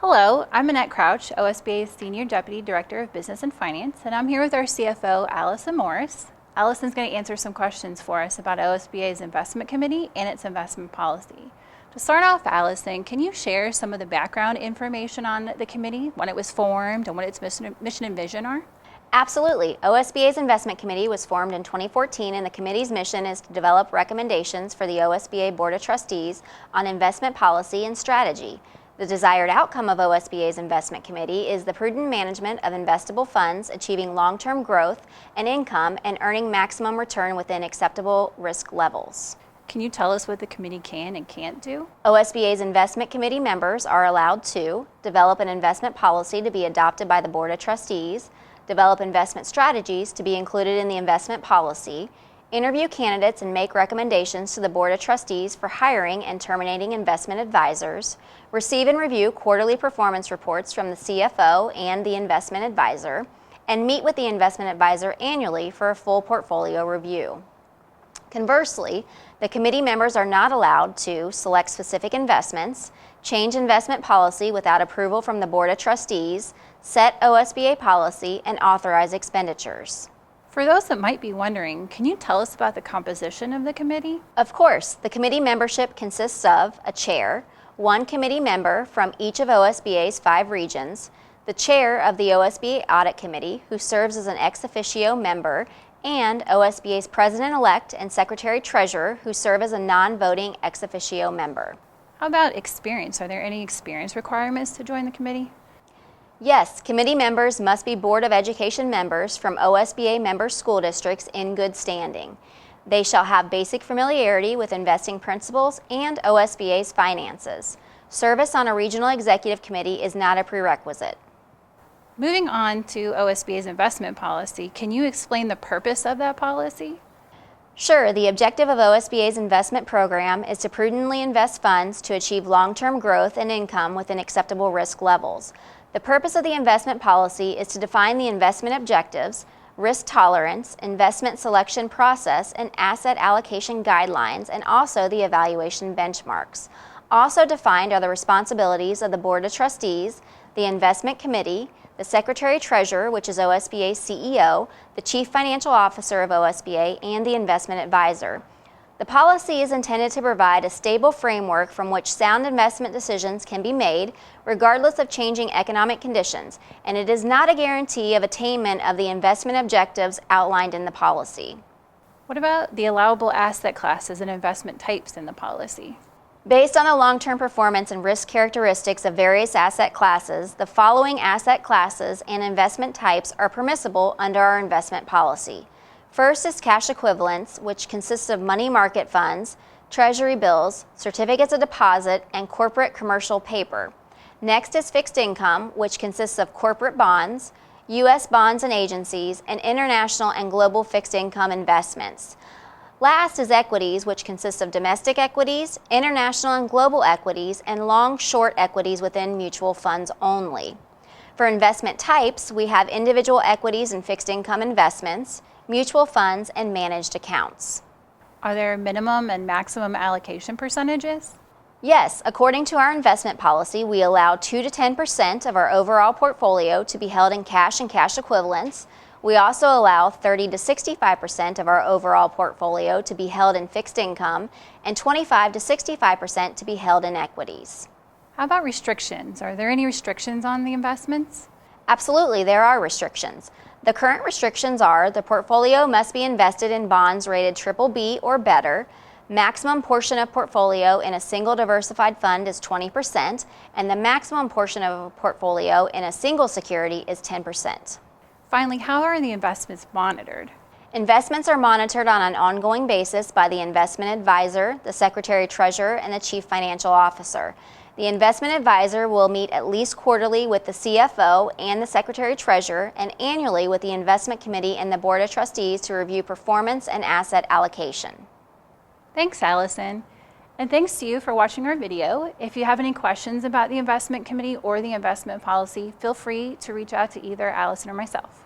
Hello, I'm Annette Crouch, OSBA's Senior Deputy Director of Business and Finance, and I'm here with our CFO, Allison Morris. Allison's going to answer some questions for us about OSBA's investment committee and its investment policy. To start off, Allison, can you share some of the background information on the committee, when it was formed, and what its mission and vision are? Absolutely. OSBA's Investment Committee was formed in 2014, and the committee's mission is to develop recommendations for the OSBA Board of Trustees on investment policy and strategy. The desired outcome of OSBA's Investment Committee is the prudent management of investable funds, achieving long-term growth and income, and earning maximum return within acceptable risk levels. Can you tell us what the committee can and can't do? OSBA's Investment Committee members are allowed to develop an investment policy to be adopted by the Board of Trustees, develop investment strategies to be included in the investment policy, interview candidates and make recommendations to the Board of Trustees for hiring and terminating investment advisors, receive and review quarterly performance reports from the CFO and the investment advisor, and meet with the investment advisor annually for a full portfolio review. Conversely, the committee members are not allowed to select specific investments, change investment policy without approval from the Board of Trustees, set OSBA policy, and authorize expenditures. For those that might be wondering, can you tell us about the composition of the committee? Of course, the committee membership consists of a chair, one committee member from each of OSBA's 5 regions, the chair of the OSBA Audit Committee, who serves as an ex officio member, and OSBA's president-elect and secretary-treasurer, who serve as a non-voting ex officio member. How about experience? Are there any experience requirements to join the committee? Yes, committee members must be Board of Education members from OSBA member school districts in good standing. They shall have basic familiarity with investing principles and OSBA's finances. Service on a regional executive committee is not a prerequisite. Moving on to OSBA's investment policy, can you explain the purpose of that policy? Sure, the objective of OSBA's investment program is to prudently invest funds to achieve long-term growth and income within acceptable risk levels. The purpose of the investment policy is to define the investment objectives, risk tolerance, investment selection process, and asset allocation guidelines, and also the evaluation benchmarks. Also defined are the responsibilities of the Board of Trustees, the Investment Committee, the Secretary-Treasurer, which is OSBA's CEO, the Chief Financial Officer of OSBA, and the Investment Advisor. The policy is intended to provide a stable framework from which sound investment decisions can be made, regardless of changing economic conditions, and it is not a guarantee of attainment of the investment objectives outlined in the policy. What about the allowable asset classes and investment types in the policy? Based on the long-term performance and risk characteristics of various asset classes, the following asset classes and investment types are permissible under our investment policy. First is cash equivalents, which consists of money market funds, treasury bills, certificates of deposit, and corporate commercial paper. Next is fixed income, which consists of corporate bonds, U.S. bonds and agencies, and international and global fixed income investments. Last is equities, which consists of domestic equities, international and global equities, and long-short equities within mutual funds only. For investment types, we have individual equities and fixed income investments, mutual funds, and managed accounts. Are there minimum and maximum allocation percentages? Yes, according to our investment policy, we allow 2 to 10% of our overall portfolio to be held in cash and cash equivalents. We also allow 30 to 65% of our overall portfolio to be held in fixed income and 25 to 65% to be held in equities. How about restrictions? Are there any restrictions on the investments? Absolutely, there are restrictions. The current restrictions are the portfolio must be invested in bonds rated BBB or better, maximum portion of portfolio in a single diversified fund is 20%, and the maximum portion of a portfolio in a single security is 10%. Finally, how are the investments monitored? Investments are monitored on an ongoing basis by the investment advisor, the secretary-treasurer, and the chief financial officer. The investment advisor will meet at least quarterly with the CFO and the secretary-treasurer, and annually with the investment committee and the Board of Trustees to review performance and asset allocation. Thanks, Allison. And thanks to you for watching our video. If you have any questions about the investment committee or the investment policy, feel free to reach out to either Allison or myself.